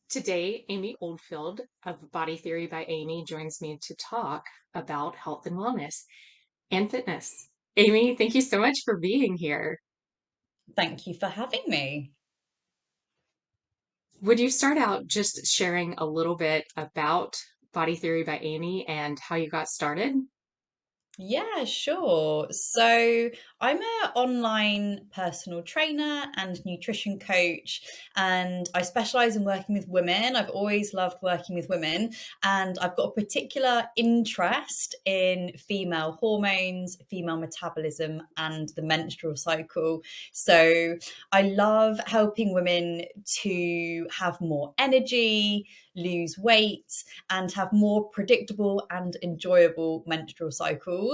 Today, Amy Oldfield of Body Theory by Amy joins me to talk about health and wellness and fitness. Amy, thank you so much for being here. Thank you for having me. Would you start out just sharing a little bit about Body Theory by Amy and how you got started? Yeah, sure. So I'm an online personal trainer and nutrition coach, and I specialize in working with women. I've always loved working with women, and I've got a particular interest in female hormones, female metabolism, and the menstrual cycle. So I love helping women to have more energy, lose weight, and have more predictable and enjoyable menstrual cycles,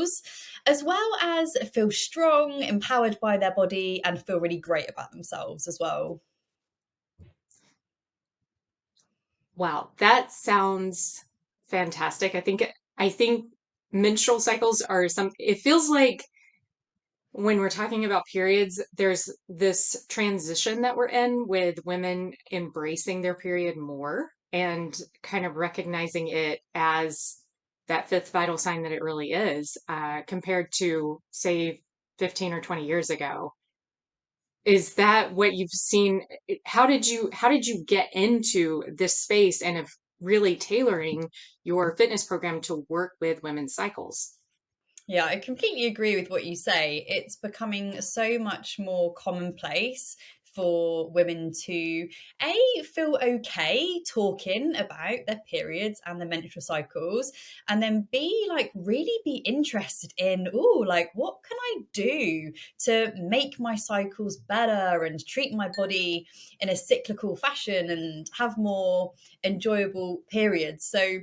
as well as feel strong, empowered by their body, and feel really great about themselves as well. Wow, that sounds fantastic. I think menstrual cycles are it feels like when we're talking about periods, there's this transition that we're in with women embracing their period more and kind of recognizing it as that fifth vital sign that it really is, compared to, say, 15 or 20 years ago. Is that what you've seen? How did you get into this space and of really tailoring your fitness program to work with women's cycles? Yeah, I completely agree with what you say. It's becoming so much more commonplace for women to feel okay talking about their periods and their menstrual cycles, and then B, like really be interested in, like what can I do to make my cycles better and treat my body in a cyclical fashion and have more enjoyable periods. So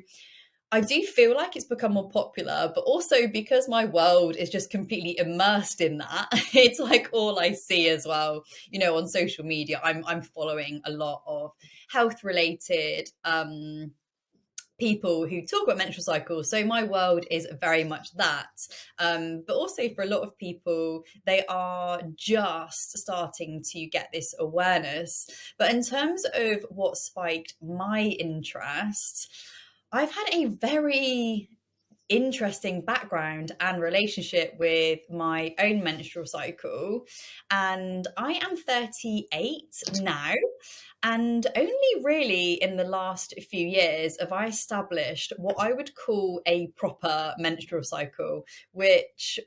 I do feel like it's become more popular, but also because my world is just completely immersed in that, it's like all I see as well. On social media, I'm following a lot of health related people who talk about menstrual cycles. So my world is very much that. But also for a lot of people, they are just starting to get this awareness. But in terms of what spiked my interest, I've had a very interesting background and relationship with my own menstrual cycle. And I am 38 now. And only really in the last few years have I established what I would call a proper menstrual cycle, which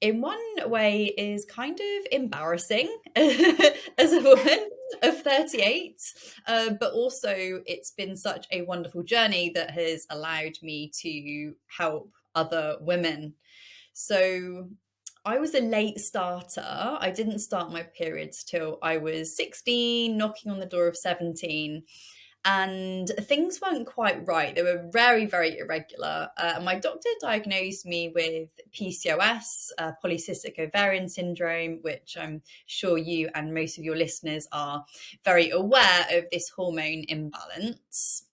in one way is kind of embarrassing as a woman of 38. But also it's been such a wonderful journey that has allowed me to help other women. So I was a late starter. I didn't start my periods till I was 16, knocking on the door of 17. And things weren't quite right. They were very, very irregular. My doctor diagnosed me with PCOS, polycystic ovarian syndrome, which I'm sure you and most of your listeners are very aware of this hormone imbalance.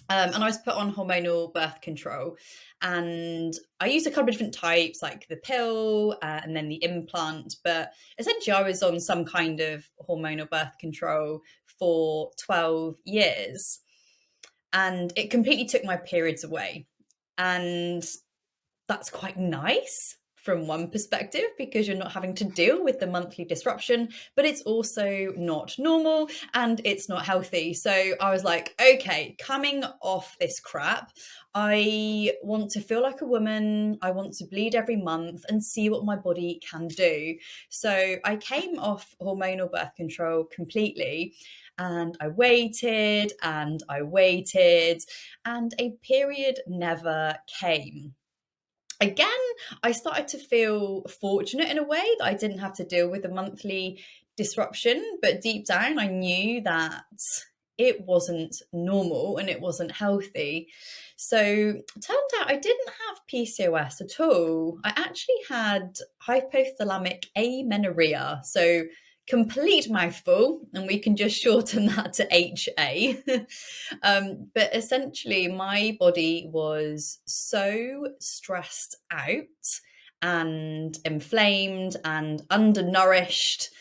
And I was put on hormonal birth control. And I used a couple of different types, like the pill and then the implant. But essentially, I was on some kind of hormonal birth control for 12 years. And it completely took my periods away. And that's quite nice from one perspective because you're not having to deal with the monthly disruption, but it's also not normal and it's not healthy. So I was like, okay, coming off this crap, I want to feel like a woman. I want to bleed every month and see what my body can do. So I came off hormonal birth control completely. And I waited and I waited, and a period never came. Again, I started to feel fortunate in a way that I didn't have to deal with the monthly disruption, but deep down I knew that it wasn't normal and it wasn't healthy. So turned out I didn't have PCOS at all. I actually had hypothalamic amenorrhea. So complete mouthful, and we can just shorten that to HA. But essentially, my body was so stressed out and inflamed and undernourished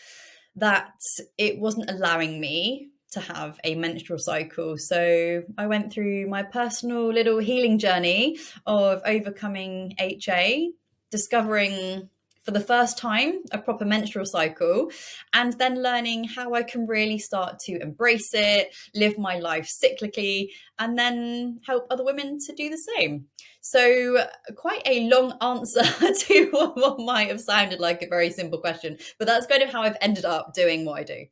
that it wasn't allowing me to have a menstrual cycle. So I went through my personal little healing journey of overcoming HA, discovering for the first time a proper menstrual cycle, and then learning how I can really start to embrace it, live my life cyclically, and then help other women to do the same. So, quite a long answer to what might have sounded like a very simple question, but that's kind of how I've ended up doing what I do.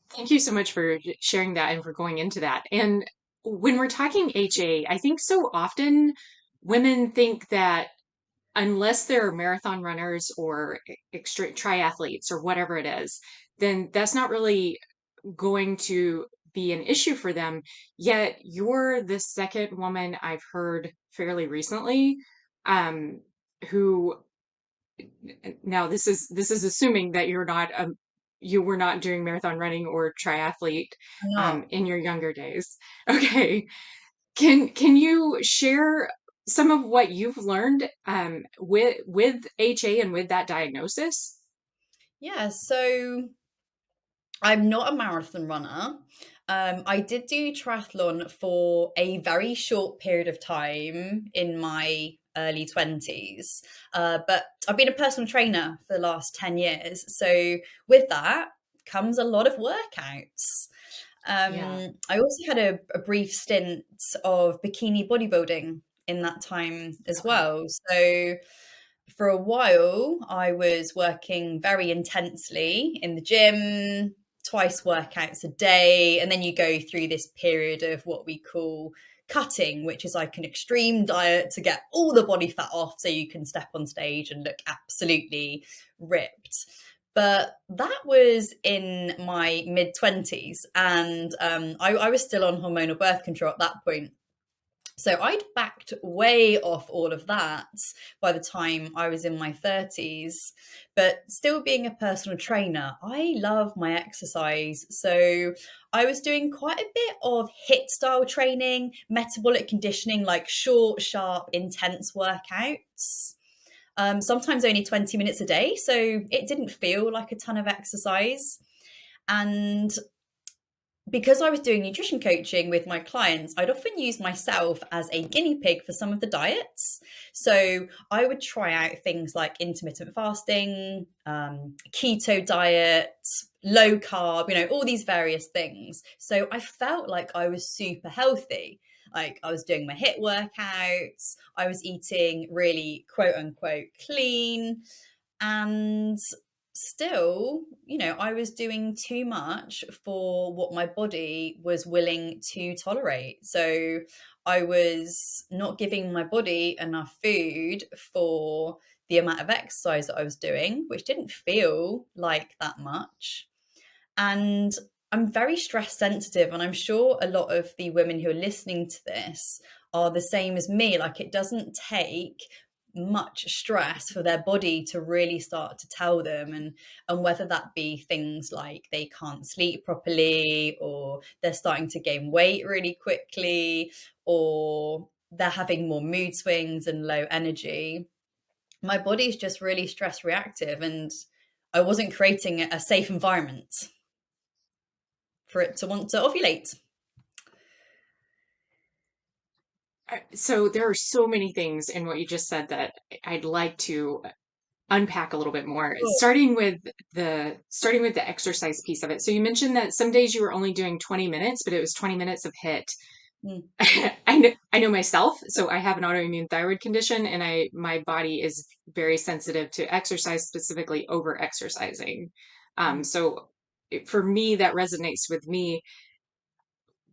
Thank you so much for sharing that and for going into that. And when we're talking HA, I think so often women think that unless they're marathon runners or extreme triathletes or whatever it is, then that's not really going to be an issue for them. Yet you're the second woman I've heard fairly recently, um, who now this is assuming that you were not doing marathon running or triathlete No. in your younger days. Okay. Can you share some of what you've learned with HA and with that diagnosis? Yeah, so I'm not a marathon runner. I did do triathlon for a very short period of time in my early 20s, but I've been a personal trainer for the last 10 years. So, with that comes a lot of workouts. Yeah. I also had a brief stint of bikini bodybuilding in that time as Okay. well. So, for a while, I was working very intensely in the gym, twice workouts a day. And then you go through this period of what we call cutting, which is like an extreme diet to get all the body fat off so you can step on stage and look absolutely ripped. But that was in my mid 20s. And I was still on hormonal birth control at that point. So I'd backed way off all of that by the time I was in my 30s. But still being a personal trainer, I love my exercise. So I was doing quite a bit of HIIT style training, metabolic conditioning, like short, sharp, intense workouts. Sometimes only 20 minutes a day. So it didn't feel like a ton of exercise. And because I was doing nutrition coaching with my clients, I'd often use myself as a guinea pig for some of the diets. So I would try out things like intermittent fasting, keto diet, low carb, all these various things. So I felt like I was super healthy. Like I was doing my HIIT workouts, I was eating really quote unquote clean, and still, I was doing too much for what my body was willing to tolerate. So I was not giving my body enough food for the amount of exercise that I was doing, which didn't feel like that much. And I'm very stress sensitive, and I'm sure a lot of the women who are listening to this are the same as me. Like, it doesn't take much stress for their body to really start to tell them, and whether that be things like they can't sleep properly, or they're starting to gain weight really quickly, or they're having more mood swings and low energy. My body's just really stress reactive, and I wasn't creating a safe environment for it to want to ovulate. So there are so many things in what you just said that I'd like to unpack a little bit more. Cool. Starting with the exercise piece of it. So you mentioned that some days you were only doing 20 minutes, but it was 20 minutes of HIIT. Mm. I know myself, so I have an autoimmune thyroid condition, and my body is very sensitive to exercise, specifically over exercising. Mm. So for me, that resonates with me.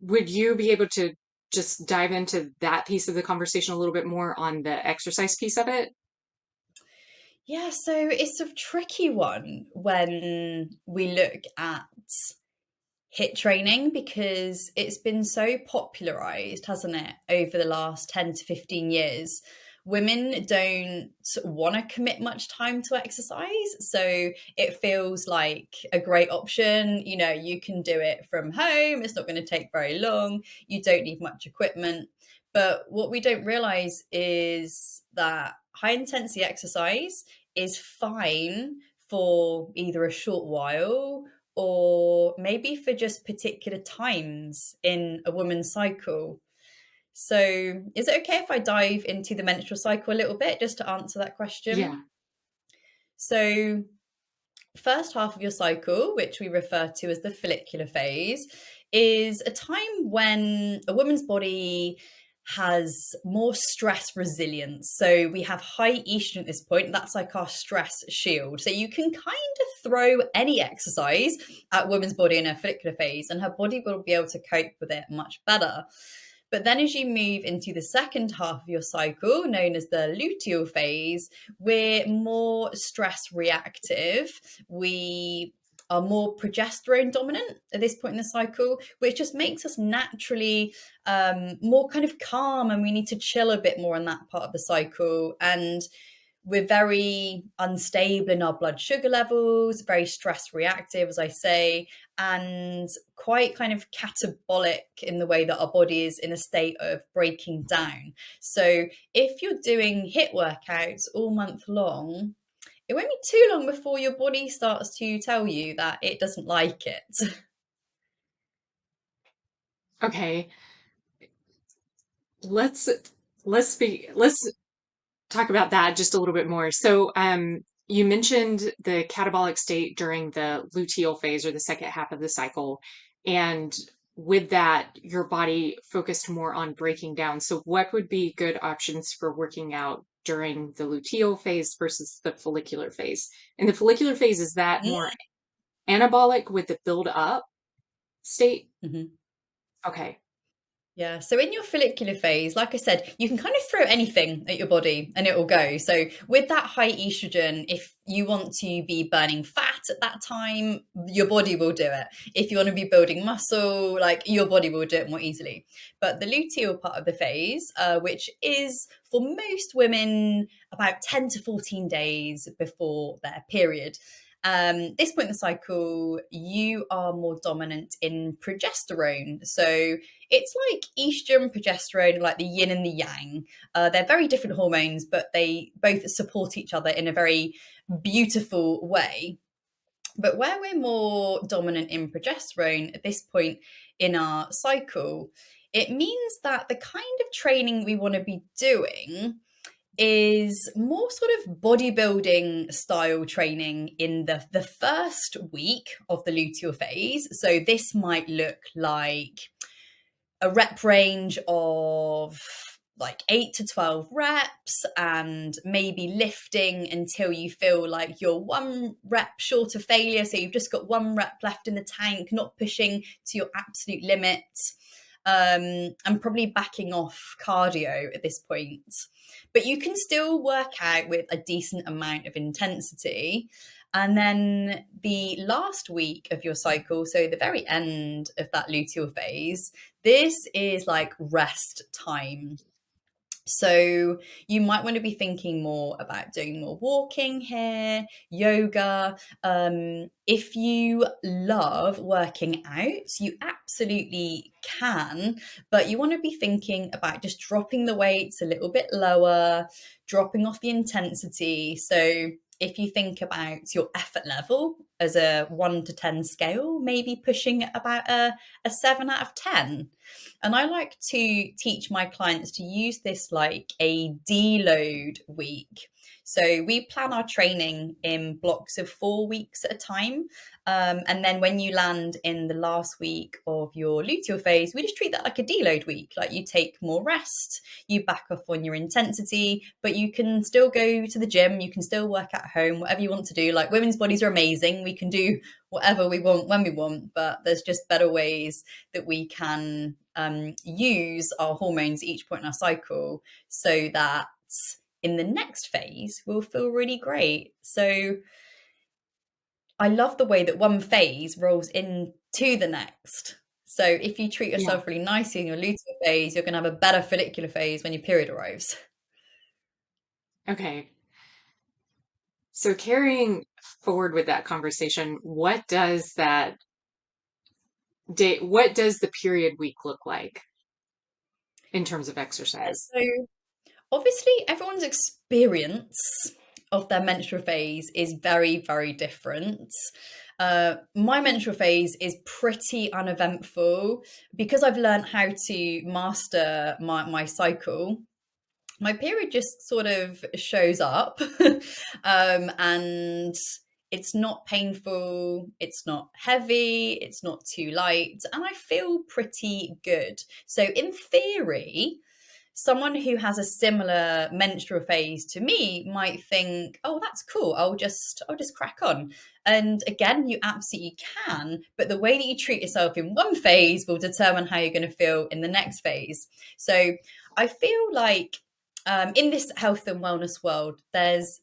Would you be able to just dive into that piece of the conversation a little bit more on the exercise piece of it? Yeah, so it's a tricky one when we look at HIIT training, because it's been so popularized, hasn't it, over the last 10 to 15 years. Women don't want to commit much time to exercise, so it feels like a great option. You can do it from home, it's not going to take very long, you don't need much equipment. But what we don't realize is that high intensity exercise is fine for either a short while or maybe for just particular times in a woman's cycle. So, is it okay if I dive into the menstrual cycle a little bit just to answer that Yeah. question? So, first half of your cycle, which we refer to as the follicular phase, is a time when a woman's body has more stress resilience. So we have high estrogen at this point. That's like our stress shield. So you can kind of throw any exercise at a woman's body in her follicular phase, and her body will be able to cope with it much better. But then as you move into the second half of your cycle, known as the luteal phase, we're more stress reactive. We are more progesterone dominant at this point in the cycle, which just makes us naturally more kind of calm, and we need to chill a bit more in that part of the cycle. And we're very unstable in our blood sugar levels, very stress reactive, as I say, and quite kind of catabolic in the way that our body is in a state of breaking down. So if you're doing HIIT workouts all month long, it won't be too long before your body starts to tell you that it doesn't like it. Okay. Let's let's talk about that just a little bit more. So, you mentioned the catabolic state during the luteal phase or the second half of the cycle, and with that, your body focused more on breaking down. So, what would be good options for working out during the luteal phase versus the follicular phase? And the follicular phase, is that more anabolic with the build up state? Mhm. Okay. Yeah. So in your follicular phase, like I said, you can kind of throw anything at your body and it will go. So with that high estrogen, if you want to be burning fat at that time, your body will do it. If you want to be building muscle, like your body will do it more easily. But the luteal part of the phase, which is for most women about 10 to 14 days before their period, this point in the cycle, you are more dominant in progesterone. So it's like estrogen, progesterone, like the yin and the yang. They're very different hormones, but they both support each other in a very beautiful way. But where we're more dominant in progesterone at this point in our cycle, it means that the kind of training we want to be doing is more sort of bodybuilding style training in the first week of the luteal phase. So this might look like a rep range of like 8 to 12 reps, and maybe lifting until you feel like you're one rep short of failure. So you've just got one rep left in the tank, not pushing to your absolute limits, and probably backing off cardio at this point. But you can still work out with a decent amount of intensity. And then the last week of your cycle, so the very end of that luteal phase, this is like rest time. So you might want to be thinking more about doing more walking here, yoga. If you love working out, you absolutely can, but you want to be thinking about just dropping the weights a little bit lower, dropping off the intensity. So if you think about your effort level as a 1 to 10 scale, maybe pushing about a 7 out of 10. And I like to teach my clients to use this like a deload week. So we plan our training in blocks of 4 weeks at a time. And then when you land in the last week of your luteal phase, we just treat that like a deload week. Like you take more rest, you back off on your intensity, but you can still go to the gym, you can still work at home, whatever you want to do. Like women's bodies are amazing. We can do whatever we want when we want, but there's just better ways that we can use our hormones at each point in our cycle so that in the next phase we'll feel really great. So I love the way that one phase rolls into the next. So if you treat Yeah. yourself really nicely in your luteal phase, you're going to have a better follicular phase when your period arrives. Okay. So carrying forward with that conversation, what does the period week look like in terms of exercise? So obviously, everyone's experience of their menstrual phase is very, very different. My menstrual phase is pretty uneventful because I've learned how to master my cycle. My period just sort of shows up, and it's not painful, it's not heavy, it's not too light, and I feel pretty good. So, in theory, someone who has a similar menstrual phase to me might think, oh, that's cool, I'll just crack on. And again, you absolutely can, but the way that you treat yourself in one phase will determine how you're going to feel in the next phase. So I feel like, in this health and wellness world, there's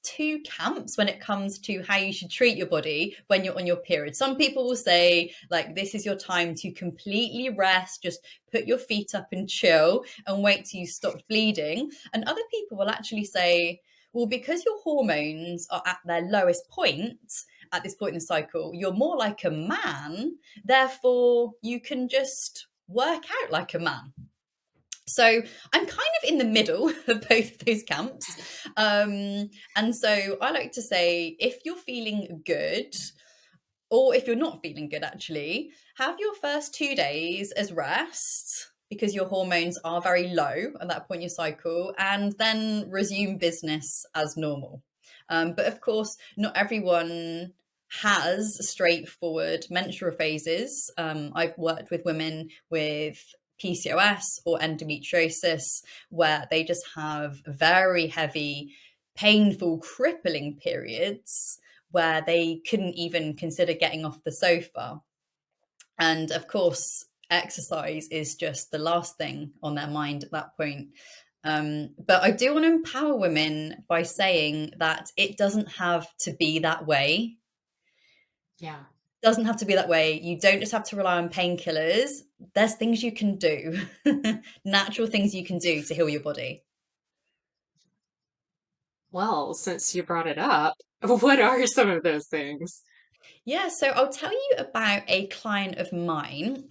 two camps when it comes to how you should treat your body when you're on your period. Some people will say, like, this is your time to completely rest, just put your feet up and chill and wait till you stopped bleeding. And other people will actually say, well, because your hormones are at their lowest point at this point in the cycle, you're more like a man, therefore you can just work out like a man. So I'm kind of in the middle of both of those camps. And so I like to say, if you're feeling good, or if you're not feeling good, actually, have your first 2 days as rest because your hormones are very low at that point in your cycle, and then resume business as normal. But of course, not everyone has straightforward menstrual phases. I've worked with women with PCOS or endometriosis where they just have very heavy, painful, crippling periods where they couldn't even consider getting off the sofa. And of course, exercise is just the last thing on their mind at that point. But I do want to empower women by saying that it doesn't have to be that way. Yeah. Doesn't have to be that way. You don't just have to rely on painkillers. There's things you can do, natural things you can do to heal your body. Well, since you brought it up, what are some of those things? Yeah, so I'll tell you about a client of mine.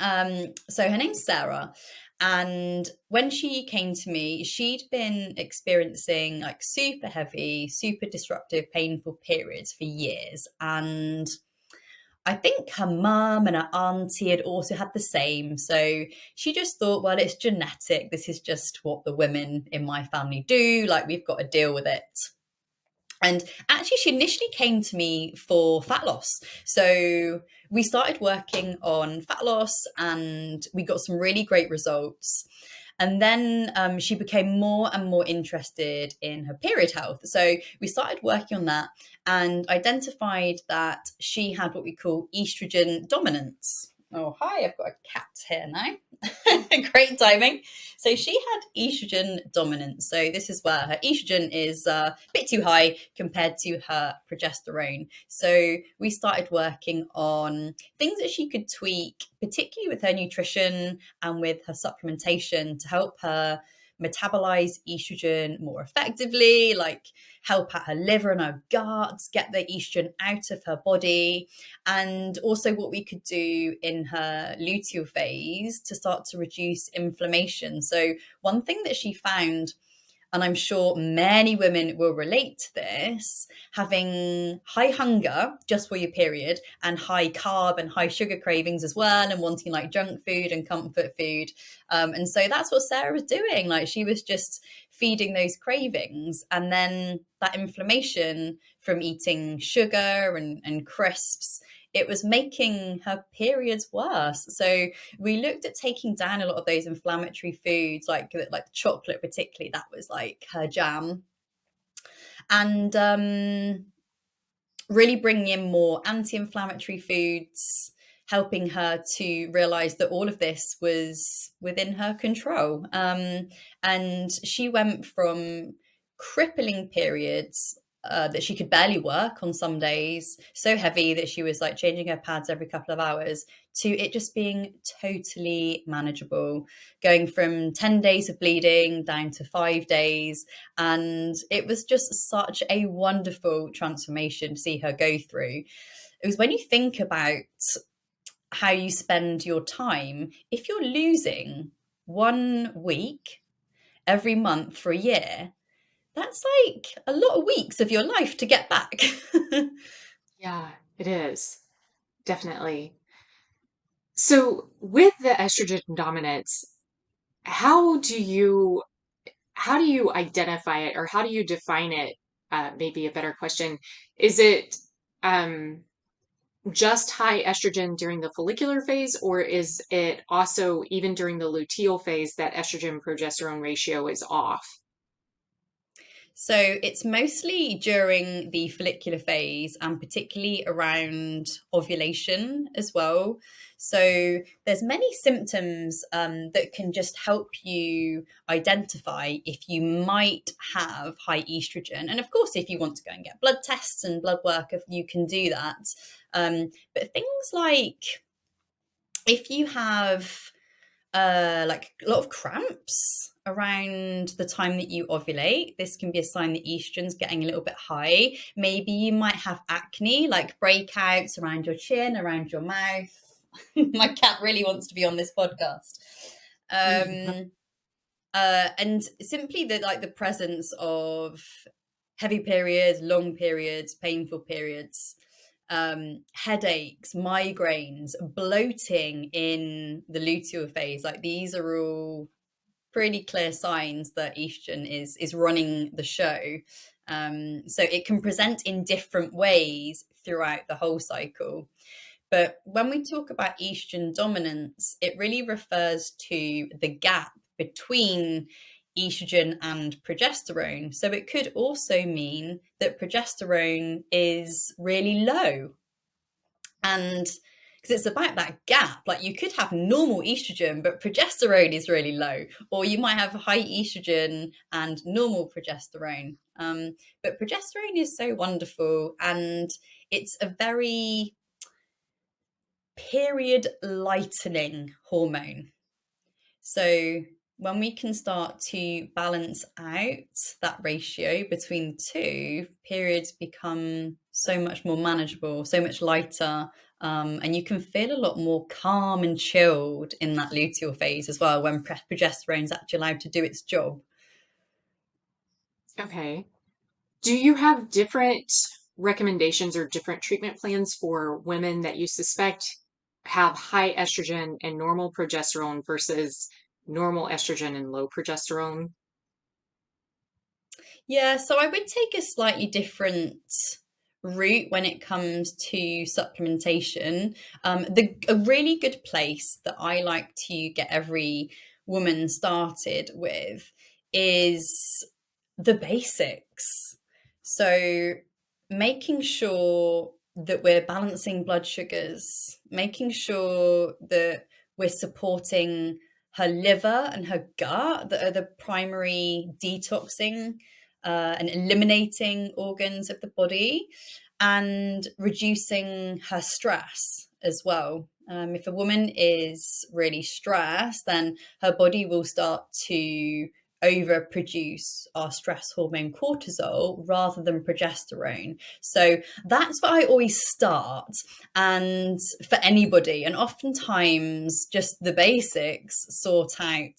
So her name's Sarah. And when she came to me, she'd been experiencing like super heavy, super disruptive, painful periods for years. And I think her mum and her auntie had also had the same. So she just thought, well, it's genetic. This is just what the women in my family do. Like, we've got to deal with it. And actually, she initially came to me for fat loss. So we started working on fat loss and we got some really great results. And then she became more and more interested in her period health. So we started working on that and identified that she had what we call estrogen dominance. Oh, hi, I've got a cat here now. Great timing. So she had estrogen dominance. So this is where her estrogen is a bit too high compared to her progesterone. So we started working on things that she could tweak, particularly with her nutrition and with her supplementation to help her metabolize estrogen more effectively, like help out her liver and her guts, get the estrogen out of her body, and also what we could do in her luteal phase to start to reduce inflammation. So, one thing that she found, and I'm sure many women will relate to this, having high hunger just for your period and high carb and high sugar cravings as well, and wanting like junk food and comfort food. And so that's what Sarah was doing. Like, she was just feeding those cravings, and then that inflammation from eating sugar and crisps, it was making her periods worse. So we looked at taking down a lot of those inflammatory foods, like chocolate particularly. That was like her jam, and really bringing in more anti-inflammatory foods, helping her to realize that all of this was within her control. And she went from crippling periods, that she could barely work on some days, so heavy that she was like changing her pads every couple of hours, to it just being totally manageable, going from 10 days of bleeding down to 5 days. And it was just such a wonderful transformation to see her go through. It was when you think about how you spend your time, if you're losing 1 week every month for a year, that's like a lot of weeks of your life to get back. Yeah, it is. definitely. So with the estrogen dominance, how do you how do you identify it or how do you define it? Maybe a better question. Is it um, just high estrogen during the follicular phase, or is it also even during the luteal phase that estrogen progesterone ratio is off? So it's mostly during the follicular phase and particularly around ovulation as well. So there's many symptoms that can just help you identify if you might have high estrogen. And of course, if you want to go and get blood tests and blood work, if you can do that. But things like if you have like a lot of cramps around the time that you ovulate. This can be a sign that estrogen's getting a little bit high. Maybe you might have acne, like breakouts around your chin, around your mouth. My cat really wants to be on this podcast. Um, and simply the presence of heavy periods, long periods, painful periods, headaches, migraines, bloating in the luteal phase. Like these are all pretty clear signs that estrogen is running the show. So it can present in different ways throughout the whole cycle. But when we talk about estrogen dominance, it really refers to the gap between estrogen and progesterone. So it could also mean that progesterone is really low. And because it's about that gap, like you could have normal estrogen, but progesterone is really low, or you might have high estrogen and normal progesterone. But progesterone is so wonderful, and it's a very period lightening hormone. So when we can start to balance out that ratio between the two, periods become so much more manageable, so much lighter, and you can feel a lot more calm and chilled in that luteal phase as well when progesterone is actually allowed to do its job. Okay. Do you have different recommendations or different treatment plans for women that you suspect have high estrogen and normal progesterone versus normal estrogen and low progesterone? Yeah, so I would take a slightly different route when it comes to supplementation. A really good place that I like to get every woman started with is the basics. So making sure that we're balancing blood sugars, making sure that we're supporting her liver and her gut that are the primary detoxing and eliminating organs of the body and reducing her stress as well. If a woman is really stressed, then her body will start to overproduce our stress hormone cortisol rather than progesterone. So that's where I always start. And for anybody, and oftentimes just the basics sort out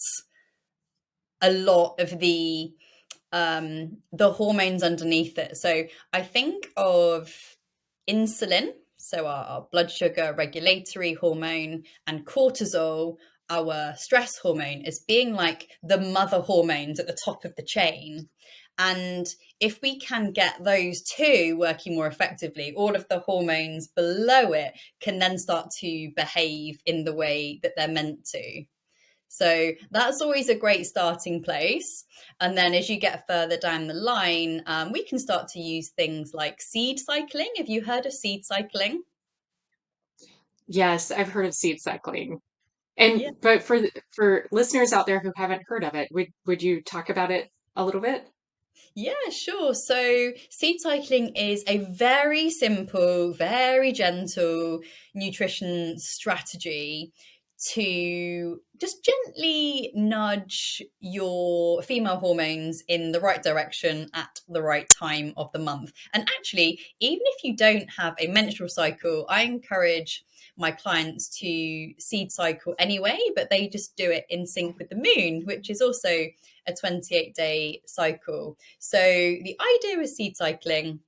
a lot of the hormones underneath it. So I think of insulin, so our blood sugar regulatory hormone, and cortisol, our stress hormone, as being like the mother hormones at the top of the chain. And if we can get those two working more effectively, all of the hormones below it can then start to behave in the way that they're meant to. So that's always a great starting place. And then as you get further down the line, we can start to use things like seed cycling. Have you heard of seed cycling? Yes, I've heard of seed cycling. Yeah. But for listeners out there who haven't heard of it, would you talk about it a little bit? Yeah, sure. So, seed cycling is a very simple, very gentle nutrition strategy to just gently nudge your female hormones in the right direction at the right time of the month. And actually, even if you don't have a menstrual cycle, I encourage my clients to seed cycle anyway, but they just do it in sync with the moon, which is also a 28-day cycle. So the idea with seed cycling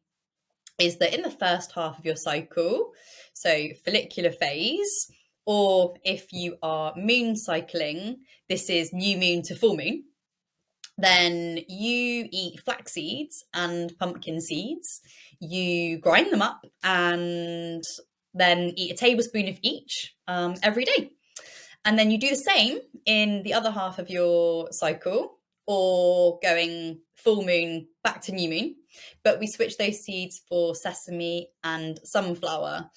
is that in the first half of your cycle, So follicular phase, or if you are moon cycling, this is new moon to full moon, then you eat flax seeds and pumpkin seeds. You grind them up and then eat a tablespoon of each every day. And then you do the same in the other half of your cycle, or going full moon back to new moon. But we switch those seeds for sesame and sunflower.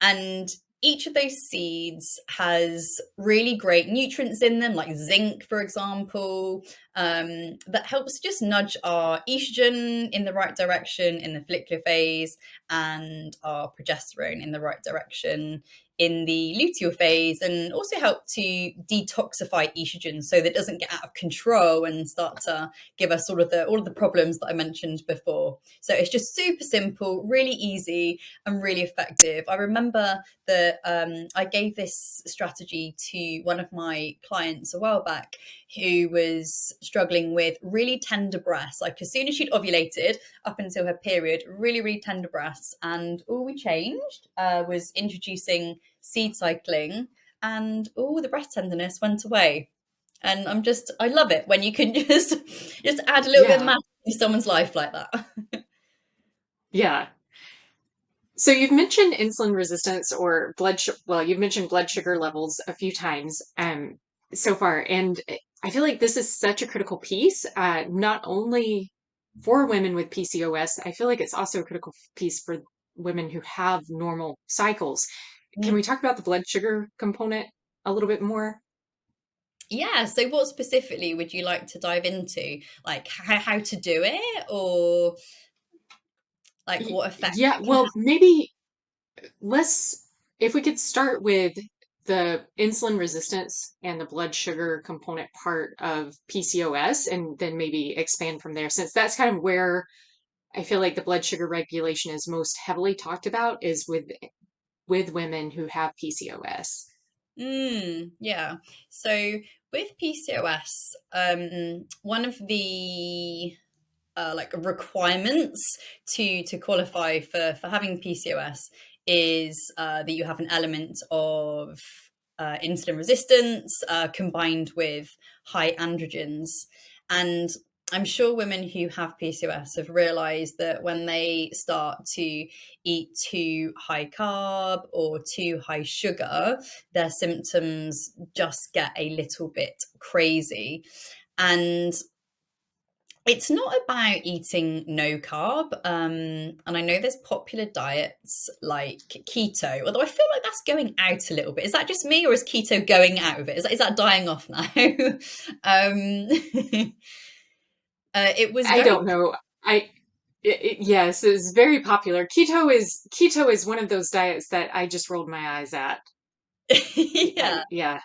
And each of those seeds has really great nutrients in them, like zinc, for example, that helps just nudge our estrogen in the right direction in the follicular phase, and our progesterone in the right direction in the luteal phase, and also help to detoxify estrogen so that it doesn't get out of control and start to give us all of the problems that I mentioned before. So it's just super simple, really easy, and really effective. I remember that I gave this strategy to one of my clients a while back, who was struggling with really tender breasts. Like as soon as she'd ovulated up until her period, really, really tender breasts. And all we changed was introducing seed cycling, and all the breast tenderness went away. And I love it when you can just add a little bit of Yeah. magic to someone's life like that. Yeah. So you've mentioned insulin resistance or well, you've mentioned blood sugar levels a few times so far, and I feel like this is such a critical piece, not only for women with PCOS. I feel like it's also a critical piece for women who have normal cycles. Can we talk about the blood sugar component a little bit more? Yeah, so what specifically would you like to dive into? Like how to do it, or like what effect Yeah, it can well, maybe let's, if we could start with the insulin resistance and the blood sugar component part of PCOS, and then maybe expand from there, since that's kind of where I feel like the blood sugar regulation is most heavily talked about, is with women who have PCOS. Yeah. So with PCOS, one of the like requirements to qualify for having PCOS is that you have an element of insulin resistance combined with high androgens. And I'm sure women who have PCOS have realized that when they start to eat too high carb or too high sugar, their symptoms just get a little bit crazy. And it's not about eating no carb. And I know there's popular diets like keto, although I feel like that's going out a little bit. Is that just me, or is keto going out of it? Is that dying off now? um, it was I very, don't know. Yes, it's very popular. Keto is one of those diets that I just rolled my eyes at. yeah, Yeah,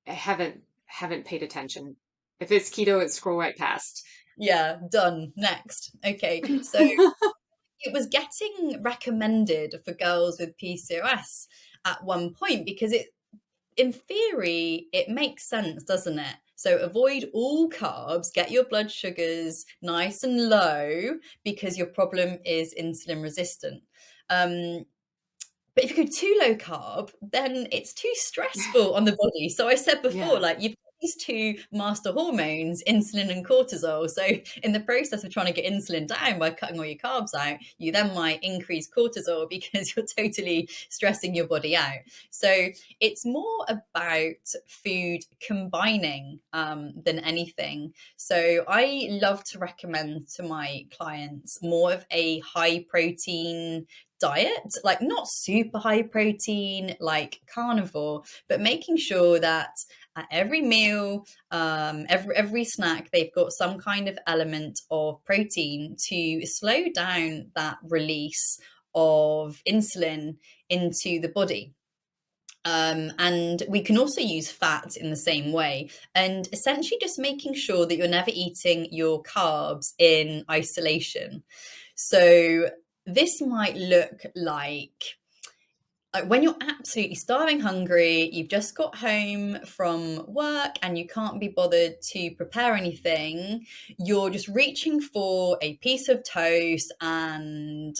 I haven't paid attention. If it's keto, it scroll right past. yeah, done. Next. Okay. So it was getting recommended for girls with PCOS at one point because in theory, it makes sense, doesn't it? So avoid all carbs, get your blood sugars nice and low because your problem is insulin resistant. Um, but if you go too low carb, then it's too stressful on the body. So I said before, Yeah. like you've got these two master hormones, insulin and cortisol. So in the process of trying to get insulin down by cutting all your carbs out, you then might increase cortisol because you're totally stressing your body out. So it's more about food combining than anything. So I love to recommend to my clients more of a high protein diet, like not super high protein, like carnivore, but making sure that at every meal, every snack, they've got some kind of element of protein to slow down that release of insulin into the body. And we can also use fat in the same way, and essentially just making sure that you're never eating your carbs in isolation. So this might look like when you're absolutely starving hungry, you've just got home from work and you can't be bothered to prepare anything, you're just reaching for a piece of toast and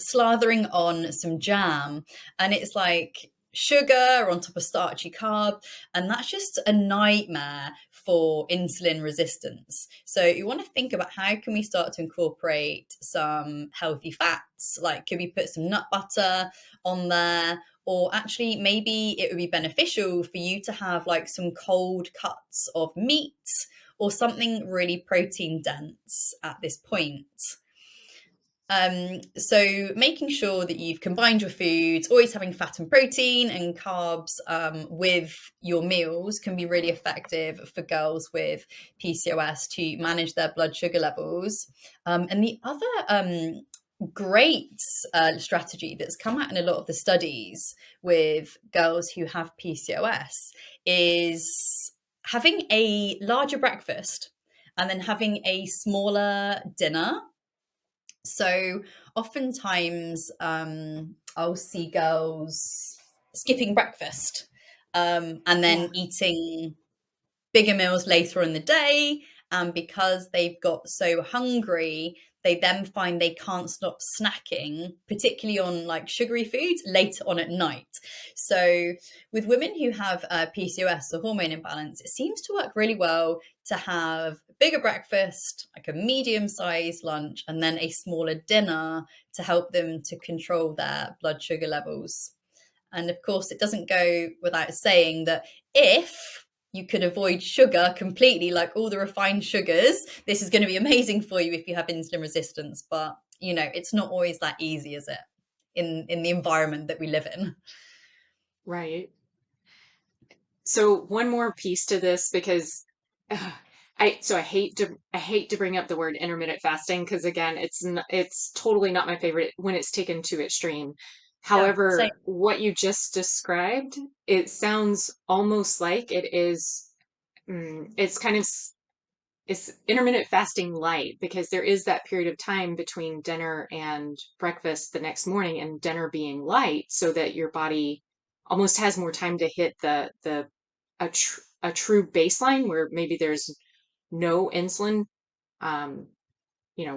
slathering on some jam, and it's like sugar on top of starchy carb, and that's just a nightmare for insulin resistance. So you want to think about how can we start to incorporate some healthy fats, like could we put some nut butter on there, or actually maybe it would be beneficial for you to have like some cold cuts of meat or something really protein dense at this point. So making sure that you've combined your foods, always having fat and protein and carbs with your meals can be really effective for girls with PCOS to manage their blood sugar levels. And the other great strategy that's come out in a lot of the studies with girls who have PCOS is having a larger breakfast and then having a smaller dinner. So oftentimes, I'll see girls skipping breakfast, and Yeah. then eating bigger meals later in the day. And because they've got so hungry, they then find they can't stop snacking, particularly on like sugary foods later on at night. So, with women who have PCOS or hormone imbalance, it seems to work really well to have a bigger breakfast, like a medium sized lunch, and then a smaller dinner to help them to control their blood sugar levels. And of course, it doesn't go without saying that if you could avoid sugar completely, like all the refined sugars, this is going to be amazing for you if you have insulin resistance. But, it's not always that easy, is it? In the environment that we live in. Right. So one more piece to this because I hate to bring up the word intermittent fasting because again it's totally not my favorite when it's taken to extreme. Yeah, same. However, what you just described, it sounds almost like it is it's kind of it's intermittent fasting light because there is that period of time between dinner and breakfast the next morning and dinner being light so that your body almost has more time to hit a true baseline where maybe there's no insulin um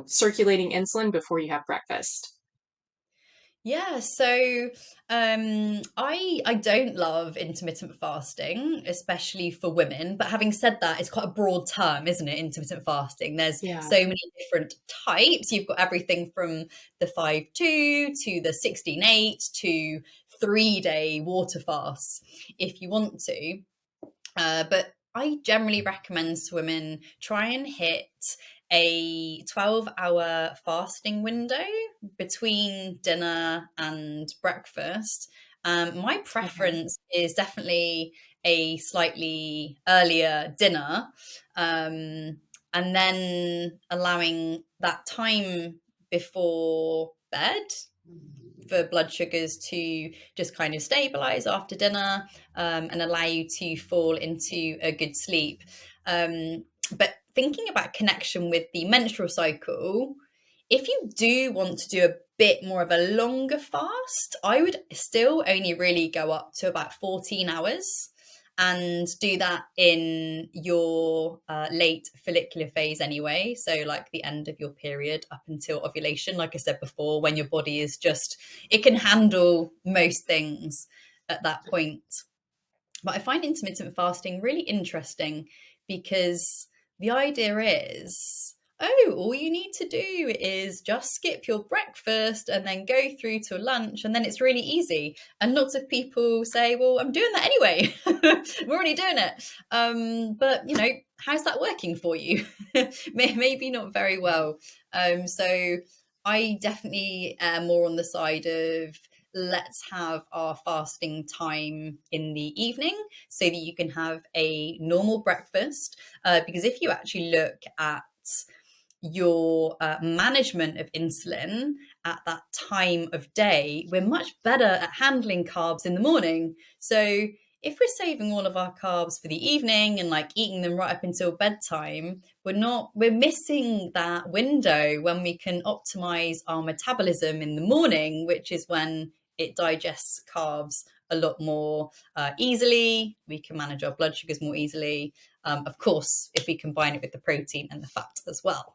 circulating insulin before you have breakfast. Yeah, so I don't love intermittent fasting, especially for women. But having said that, it's quite a broad term, isn't it? Intermittent fasting. There's Yeah. so many different types. You've got everything from the 5-2 to the 16-8 to 3-day water fasts if you want to. But I generally recommend to women try and hit a 12-hour fasting window between dinner and breakfast. My Okay. preference is definitely a slightly earlier dinner, and then allowing that time before bed for blood sugars to just kind of stabilize after dinner, and allow you to fall into a good sleep. But thinking about connection with the menstrual cycle, if you do want to do a bit more of a longer fast, I would still only really go up to about 14 hours and do that in your late follicular phase anyway. So, like the end of your period up until ovulation, like I said before, when your body is just, it can handle most things at that point. But I find intermittent fasting really interesting because the idea is, oh, all you need to do is just skip your breakfast and then go through to lunch, and then it's really easy. And lots of people say, well, I'm doing that anyway. I'm already doing it. But, how's that working for you? Maybe not very well. So I definitely am more on the side of let's have our fasting time in the evening so that you can have a normal breakfast. Because if you actually look at your management of insulin at that time of day, we're much better at handling carbs in the morning. So if we're saving all of our carbs for the evening and like eating them right up until bedtime, we're missing that window when we can optimize our metabolism in the morning, which is when it digests carbs a lot more easily. We can manage our blood sugars more easily. Of course, if we combine it with the protein and the fat as well.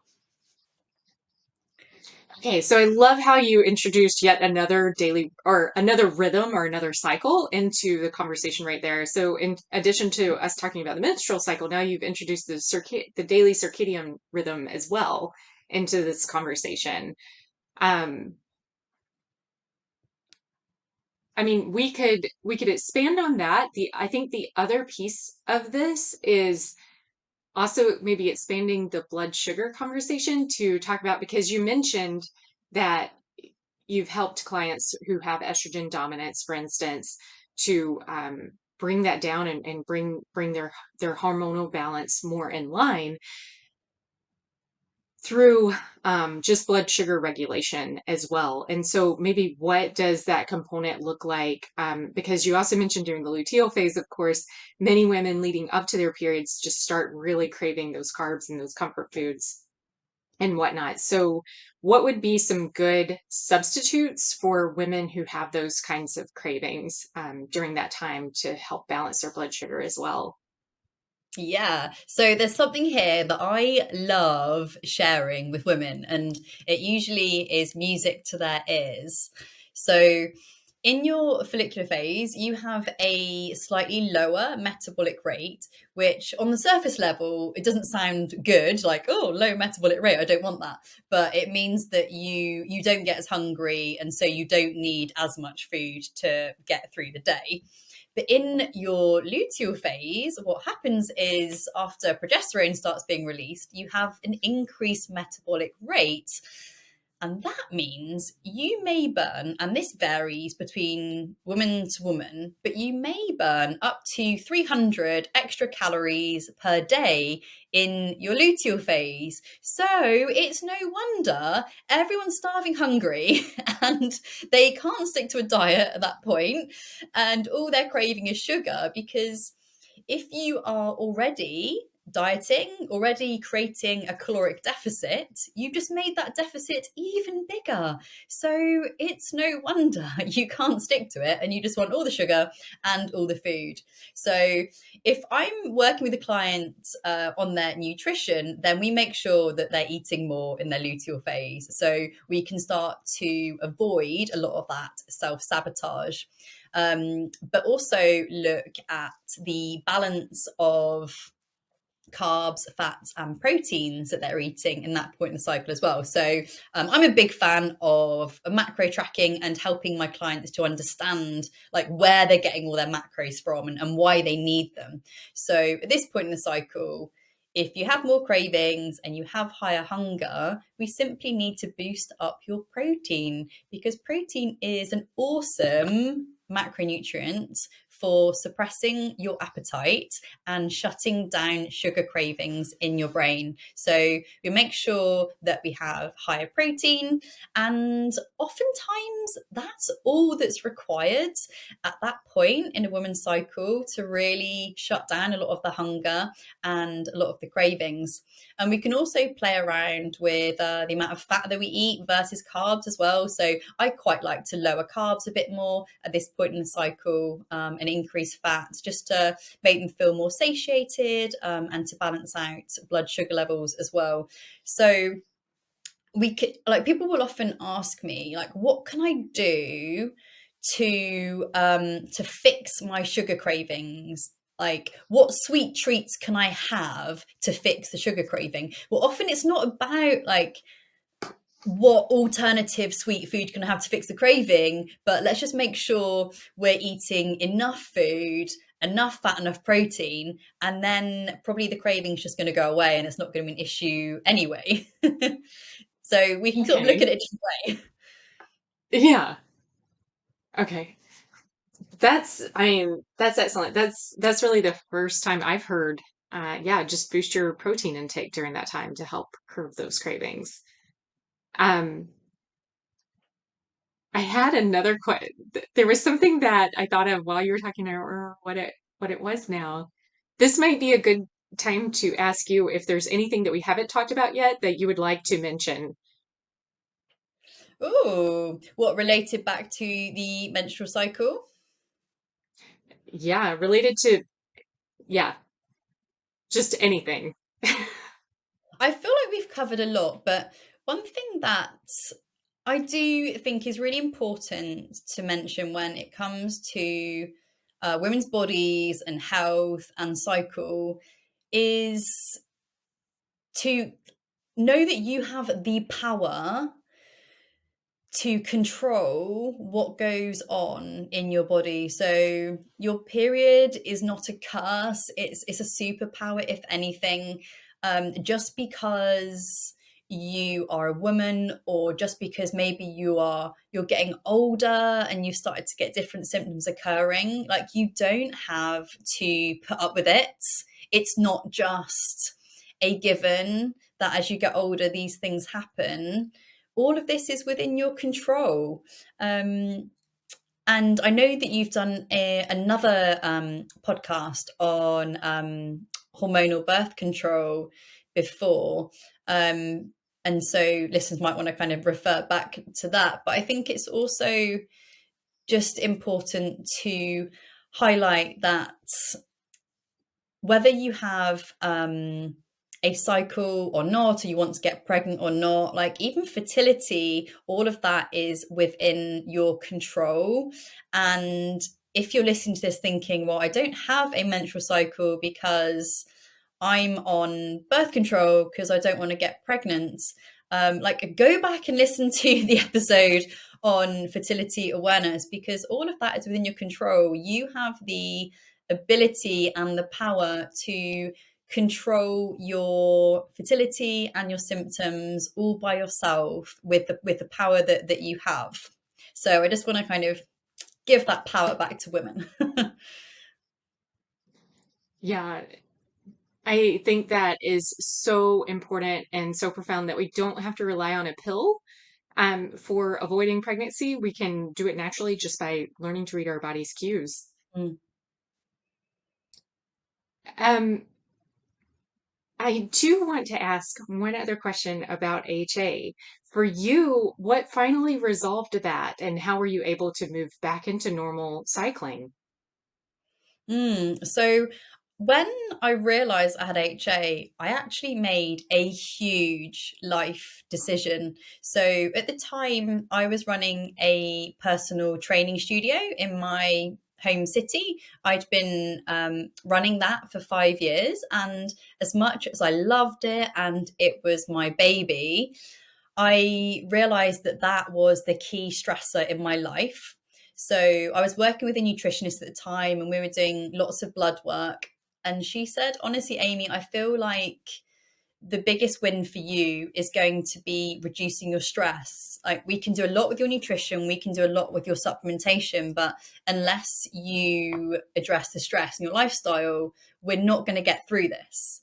Okay, so I love how you introduced yet another daily or another rhythm or another cycle into the conversation right there. So in addition to us talking about the menstrual cycle, now you've introduced the daily circadian rhythm as well into this conversation. Um, I mean, we could expand on that. I think the other piece of this is also maybe expanding the blood sugar conversation to talk about because you mentioned that you've helped clients who have estrogen dominance, for instance, to bring that down and bring their hormonal balance more in line through just blood sugar regulation as well. And so maybe what does that component look like? Because you also mentioned during the luteal phase, of course, many women leading up to their periods just start really craving those carbs and those comfort foods and whatnot. So, what would be some good substitutes for women who have those kinds of cravings during that time to help balance their blood sugar as well? Yeah. So there's something here that I love sharing with women, and it usually is music to their ears. So in your follicular phase, you have a slightly lower metabolic rate, which on the surface level, it doesn't sound good, like, oh, low metabolic rate, I don't want that. But it means that you don't get as hungry, and so you don't need as much food to get through the day. But in your luteal phase, what happens is after progesterone starts being released, you have an increased metabolic rate. And that means you may burn, and this varies between woman to woman, but you may burn up to 300 extra calories per day in your luteal phase. So it's no wonder everyone's starving hungry and they can't stick to a diet at that point, and all they're craving is sugar because if you are already dieting, already creating a caloric deficit, you've just made that deficit even bigger. So it's no wonder you can't stick to it and you just want all the sugar and all the food. So if I'm working with a client on their nutrition, then we make sure that they're eating more in their luteal phase. So we can start to avoid a lot of that self sabotage, but also look at the balance of carbs, fats, and proteins that they're eating in that point in the cycle as well. So I'm a big fan of macro tracking and helping my clients to understand like where they're getting all their macros from and why they need them. So at this point in the cycle, if you have more cravings and you have higher hunger, we simply need to boost up your protein because protein is an awesome macronutrient for suppressing your appetite and shutting down sugar cravings in your brain. So we make sure that we have higher protein, and oftentimes that's all that's required at that point in a woman's cycle to really shut down a lot of the hunger and a lot of the cravings. And we can also play around with the amount of fat that we eat versus carbs as well. So I quite like to lower carbs a bit more at this point in the cycle, and increase fats just to make them feel more satiated, and to balance out blood sugar levels as well. So we could, like, people will often ask me like, what can I do to fix my sugar cravings, like what sweet treats can I have to fix the sugar craving? Well, often it's not about like what alternative sweet food can I have to fix the craving, but let's just make sure we're eating enough food, enough fat, enough protein, and then probably the craving's just going to go away and it's not going to be an issue anyway. So we can sort of look at Okay. it different way. Yeah. Okay. I mean, that's excellent. That's really the first time I've heard, yeah, just boost your protein intake during that time to help curb those cravings. Um, I had another question. There was something that I thought of while you were talking. I don't remember what it was now. This might be a good time to ask you if there's anything that we haven't talked about yet that you would like to mention. Ooh, what related back to the menstrual cycle? Yeah, related to, yeah, just anything. I feel like we've covered a lot, but One thing that I do think is really important to mention when it comes to women's bodies and health and cycle is to know that you have the power to control what goes on in your body. So your period is not a curse, it's a superpower, if anything. Just because you are a woman, or just because maybe you're getting older and you've started to get different symptoms occurring, like, you don't have to put up with it. It's not just a given that as you get older these things happen. All of this is within your control. And I know that you've done another podcast on hormonal birth control before. And so listeners might want to kind of refer back to that. But I think it's also just important to highlight that whether you have a cycle or not, or you want to get pregnant or not, like, even fertility, all of that is within your control. And if you're listening to this thinking, well, I don't have a menstrual cycle because I'm on birth control because I don't want to get pregnant, like, go back and listen to the episode on fertility awareness, because all of that is within your control. You have the ability and the power to control your fertility and your symptoms all by yourself with the power that you have. So I just want to kind of give that power back to women. Yeah, I think that is so important and so profound that we don't have to rely on a pill for avoiding pregnancy. We can do it naturally just by learning to read our body's cues. Mm. Um, I do want to ask one other question about HA. For you, what finally resolved that, and how were you able to move back into normal cycling? So when I realized I had HA, I actually made a huge life decision. So at the time, I was running a personal training studio in my home city. I'd been running that for 5 years. And as much as I loved it and it was my baby, I realized that that was the key stressor in my life. So I was working with a nutritionist at the time and we were doing lots of blood work. And she said, honestly, Amy, I feel like the biggest win for you is going to be reducing your stress. Like, we can do a lot with your nutrition, we can do a lot with your supplementation, but unless you address the stress in your lifestyle, we're not going to get through this.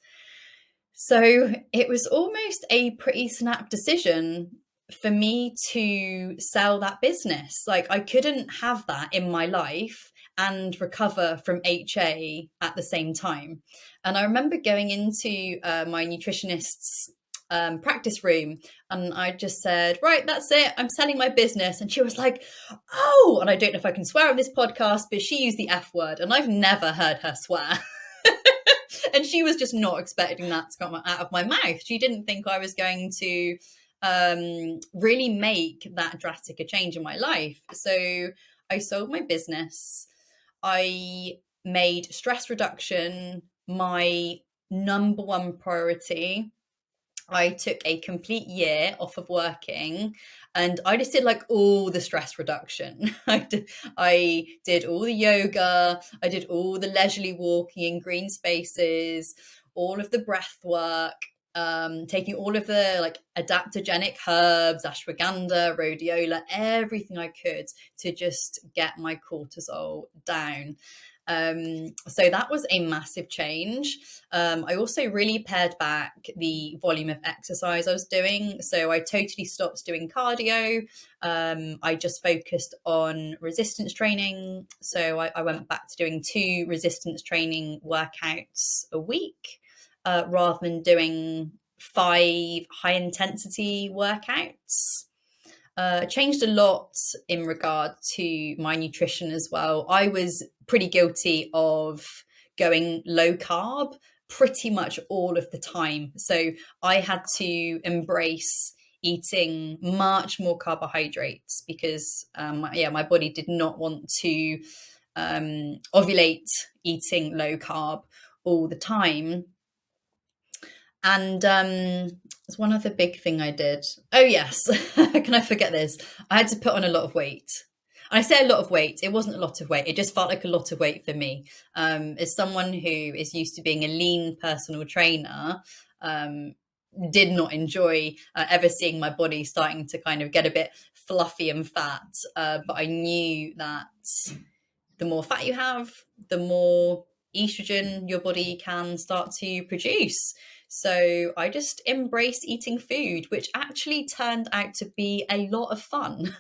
So it was almost a pretty snap decision for me to sell that business. Like, I couldn't have that in my life and recover from HA at the same time. And I remember going into my nutritionist's practice room, and I just said, right, that's it, I'm selling my business. And she was like, oh, and I don't know if I can swear on this podcast, but she used the F word, and I've never heard her swear. And she was just not expecting that to come out of my mouth. She didn't think I was going to really make that drastic a change in my life. So I sold my business. I made stress reduction my number one priority. I took a complete year off of working and I just did like all the stress reduction. I did all the yoga, I did all the leisurely walking in green spaces, all of the breath work, taking all of the like adaptogenic herbs, ashwagandha, rhodiola, everything I could to just get my cortisol down. So that was a massive change. I also really pared back the volume of exercise I was doing. So I totally stopped doing cardio. I just focused on resistance training. So I went back to doing 2 resistance training workouts a week rather than doing 5 high intensity workouts. Changed a lot in regard to my nutrition as well. I was pretty guilty of going low carb pretty much all of the time. So I had to embrace eating much more carbohydrates because, yeah, my body did not want to ovulate eating low carb all the time. And there's one other big thing I did. Oh, yes. Can I forget this? I had to put on a lot of weight. And I say a lot of weight, it wasn't a lot of weight. It just felt like a lot of weight for me. As someone who is used to being a lean personal trainer, um, did not enjoy ever seeing my body starting to kind of get a bit fluffy and fat. But I knew that the more fat you have, the more estrogen your body can start to produce. So I just embraced eating food, which actually turned out to be a lot of fun.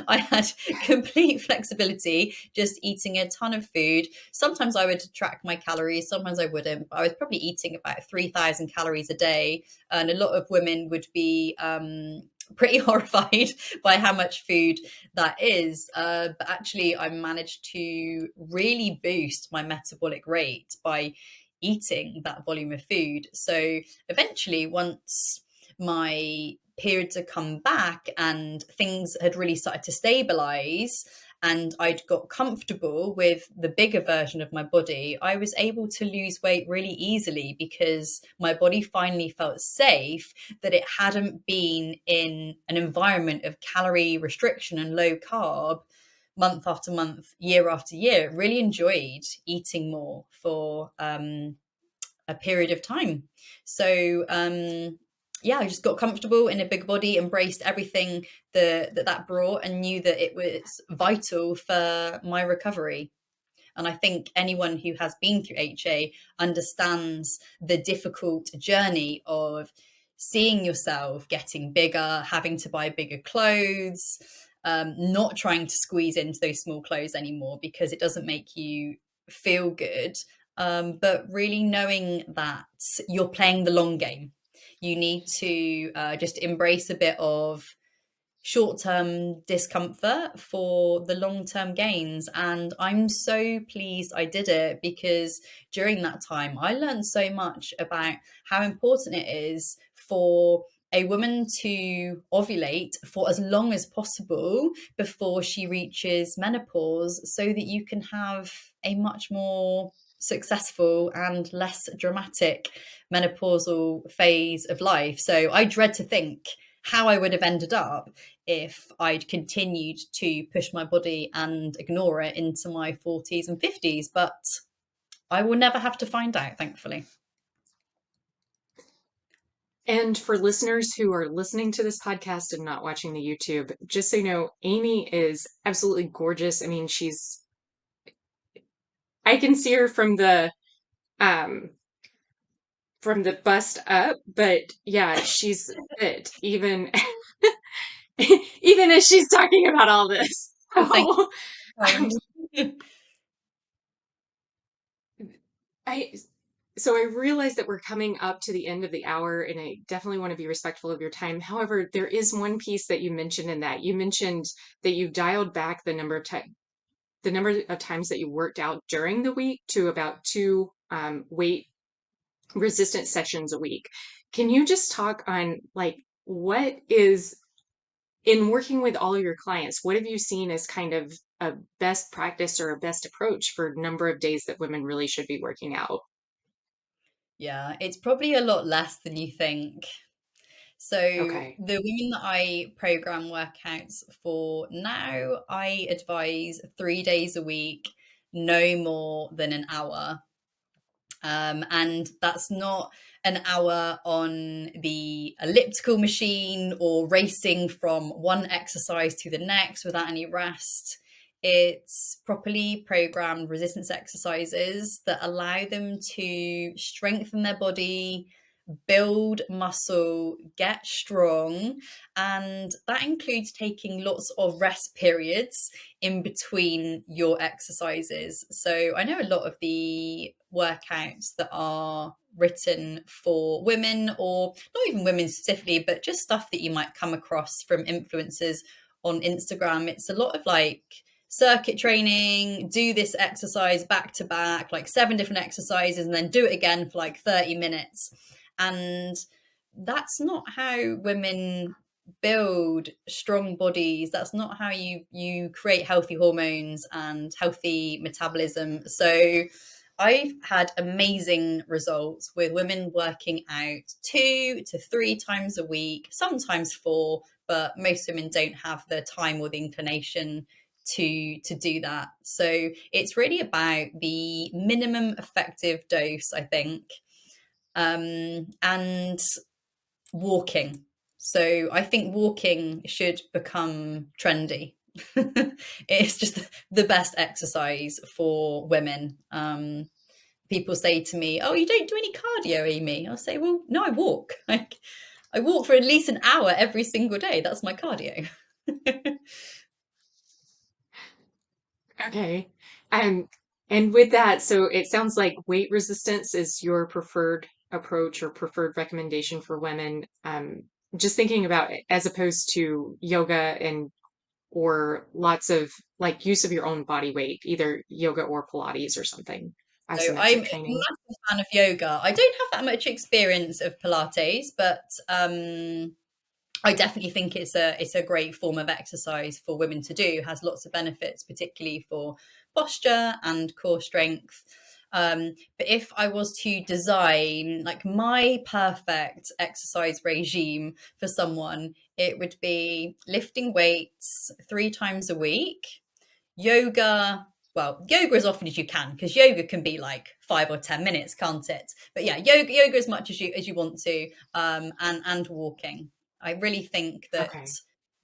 I had complete flexibility, just eating a ton of food. Sometimes I would track my calories, sometimes I wouldn't. But I was probably eating about 3,000 calories a day. And a lot of women would be pretty horrified by how much food that is. But actually, I managed to really boost my metabolic rate by eating that volume of food. So eventually, once my periods had come back and things had really started to stabilize, and I'd got comfortable with the bigger version of my body, I was able to lose weight really easily because my body finally felt safe that it hadn't been in an environment of calorie restriction and low carb month after month, year after year. It really enjoyed eating more for a period of time. So yeah, I just got comfortable in a big body, embraced everything that brought, and knew that it was vital for my recovery. And I think anyone who has been through HA understands the difficult journey of seeing yourself getting bigger, having to buy bigger clothes, not trying to squeeze into those small clothes anymore because it doesn't make you feel good. But really knowing that you're playing the long game. You need to just embrace a bit of short term discomfort for the long term gains. And I'm so pleased I did it because during that time, I learned so much about how important it is for a woman to ovulate for as long as possible before she reaches menopause so that you can have a much more successful and less dramatic menopausal phase of life. So I dread to think how I would have ended up if I'd continued to push my body and ignore it into my 40s and 50s. But I will never have to find out, thankfully. And for listeners who are listening to this podcast and not watching the YouTube, just so you know, Amy is absolutely gorgeous. I mean, I can see her um from the bust up, but yeah, she's fit even even as she's talking about all this. Oh, thank So, you. um, I so I realize that we're coming up to the end of the hour, and I definitely want to be respectful of your time. However, there is one piece that you mentioned in that. You mentioned that you dialed back the number of times that you worked out during the week to about two weight resistant sessions a week. Can you just talk on like what is in working with all of your clients, what have you seen as kind of a best practice or a best approach for number of days that women really should be working out? Yeah, it's probably a lot less than you think. So Okay. the women that I program workouts for now, I advise 3 days a week, no more than an hour. And that's not an hour on the elliptical machine or racing from one exercise to the next without any rest. It's properly programmed resistance exercises that allow them to strengthen their body, build muscle, get strong, and that includes taking lots of rest periods in between your exercises. So I know a lot of the workouts that are written for women, or not even women specifically, but just stuff that you might come across from influencers on Instagram. It's a lot of like circuit training, do this exercise back to back, like 7 different exercises, and then do it again for like 30 minutes. And that's not how women build strong bodies. That's not how you create healthy hormones and healthy metabolism. So I've had amazing results with women working out 2 to 3 times a week, sometimes four, but most women don't have the time or the inclination to do that. So it's really about the minimum effective dose, I think, and walking. So I think walking should become trendy. It's just the best exercise for women. People say to me, "Oh, you don't do any cardio, Amy?" I'll say, "Well, no, I walk. Like, I walk for at least an hour every single day. That's my cardio." Okay. Um, and with that, so it sounds like weight resistance is your preferred approach or preferred recommendation for women. Just thinking about it as opposed to yoga and or lots of like use of your own body weight, either yoga or Pilates or something, So I'm isometric a training. massive fan of yoga. I don't have that much experience of Pilates, but I definitely think it's a great form of exercise for women to do. It has lots of benefits, particularly for posture and core strength. But if I was to design like my perfect exercise regime for someone, it would be lifting weights 3 times a week, yoga. Well, yoga as often as you can, because yoga can be like 5 or 10 minutes, can't it? But yeah, yoga as much as you want to, and walking. I really think that Okay.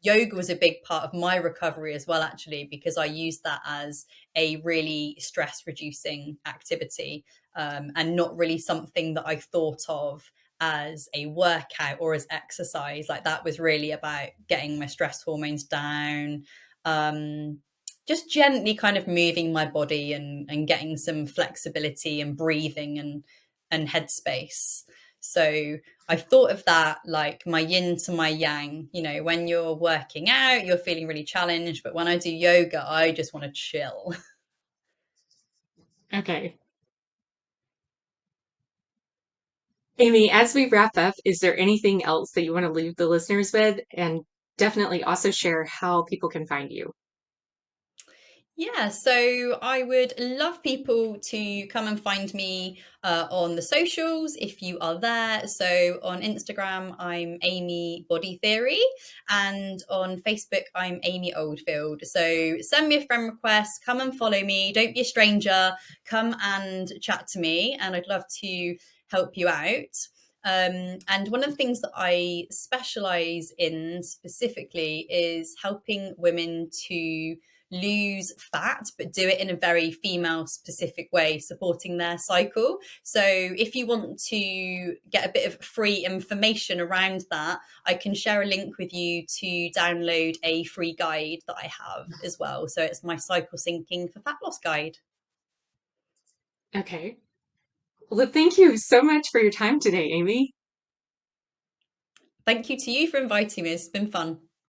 yoga was a big part of my recovery as well, actually, because I used that as a really stress reducing activity, and not really something that I thought of as a workout or as exercise. Like, that was really about getting my stress hormones down, um, just gently kind of moving my body, and getting some flexibility and breathing and headspace. So I thought of that like my yin to my yang. When you're working out, you're feeling really challenged, but when I do yoga, I just want to chill. Okay. Amy, as we wrap up, is there anything else that you want to leave the listeners with? And definitely also share how people can find you. Yeah, so I would love people to come and find me on the socials if you are there. So on Instagram, I'm Amy Body Theory, and on Facebook, I'm Amy Oldfield. So send me a friend request, come and follow me. Don't be a stranger. Come and chat to me, and I'd love to help you out. And one of the things that I specialize in specifically is helping women to lose fat, but do it in a very female specific way, supporting their cycle. So if you want to get a bit of free information around that, I can share a link with you to download a free guide that I have as well. So it's my cycle syncing for fat loss guide. Okay. Well, thank you so much for your time today, Amy. Thank you to you for inviting me. It's been fun.